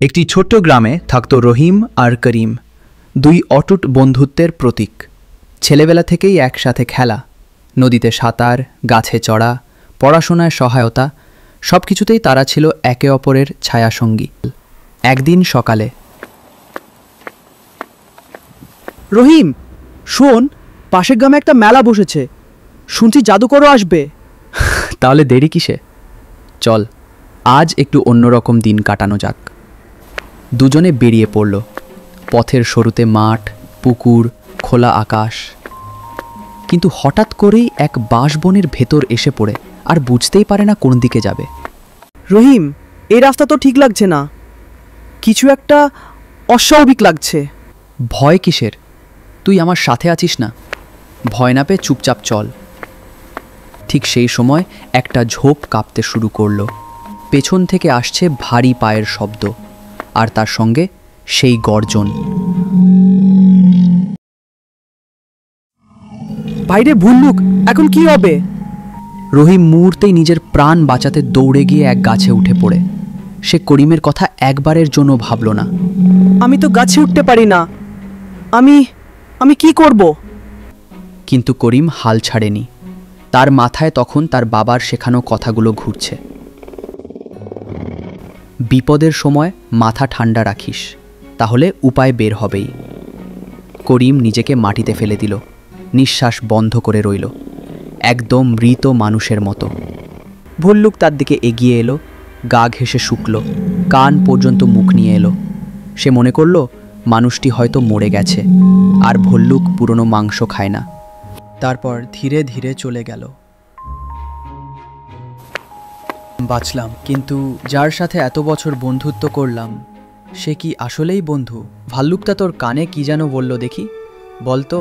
একটি ছোট্ট গ্রামে থাকত রহিম আর করিম, দুই অটুট বন্ধুত্বের প্রতীক। ছেলেবেলা থেকেই একসাথে খেলা, নদীতে সাঁতার, গাছে চড়া, পড়াশোনায় সহায়তা, সব কিছুতেই তারা ছিল একে অপরের ছায়াসঙ্গী। একদিন সকালে, রহিম, শোন, পাশের গ্রামে একটা মেলা বসেছে, শুনছি জাদুকরও আসবে। তাহলে দেরি কিসে? চল, আজ একটু অন্যরকম দিন কাটানো যাক। দুজনে বেরিয়ে পড়ল। পথের শুরুতে মাঠ, পুকুর, খোলা আকাশ। কিন্তু হঠাৎ করেই এক বাঁশবনের ভেতর এসে পড়ে আর বুঝতেই পারে না কোন দিকে যাবে। রহিম, এই রাস্তা তো ঠিক লাগছে না, কিছু একটা অস্বাভাবিক লাগছে। ভয় কিসের? তুই আমার সাথে আছিস না। ভয় না পেয়ে চুপচাপ চল। ঠিক সেই সময় একটা ঝোপ কাঁপতে শুরু করলো। পেছন থেকে আসছে ভারী পায়ের শব্দ, আর তার সঙ্গে সেই গর্জন। বাইরে ভুল্লুক, এখন কি হবে? রহিম মুহূর্তেই নিজের প্রাণ বাঁচাতে দৌড়ে গিয়ে এক গাছে উঠে পড়ে। সে করিমের কথা একবারের জন্য ভাবল না। আমি তো গাছে উঠতে পারি না, আমি আমি কি করব? কিন্তু করিম হাল ছাড়েনি। তার মাথায় তখন তার বাবার শেখানো কথাগুলো ঘুরছে। বিপদের সময় মাথা ঠান্ডা রাখিস, তাহলে উপায় বের হবেই। করিম নিজেকে মাটিতে ফেলে দিল, নিঃশ্বাস বন্ধ করে রইল, একদম মৃত মানুষের মতো। ভল্লুক তার দিকে এগিয়ে এলো, গা ঘেঁষে শুকল, কান পর্যন্ত মুখ নিয়ে এলো। সে মনে করল মানুষটি হয়তো মরে গেছে, আর ভল্লুক পুরনো মাংস খায় না। তারপর ধীরে ধীরে চলে গেল। বাঁচলাম, কিন্তু যার সাথে এত বছর বন্ধুত্ব করলাম, সে কি আসলেই বন্ধু? ভাল্লুকটা তোর কানে কি যেন বলল দেখি, বলতো,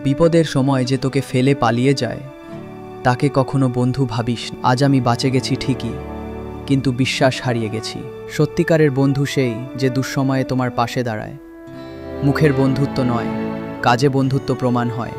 বিপদের সময় যে তোকে ফেলে পালিয়ে যায়, তাকে কখনো বন্ধু ভাবিস। আজ আমি বাঁচে গেছি ঠিকই, কিন্তু বিশ্বাস হারিয়ে গেছি। সত্যিকারের বন্ধু সেই যে দুঃসময়ে তোমার পাশে দাঁড়ায়। মুখের বন্ধুত্ব নয়, কাজে বন্ধুত্ব প্রমাণ হয়।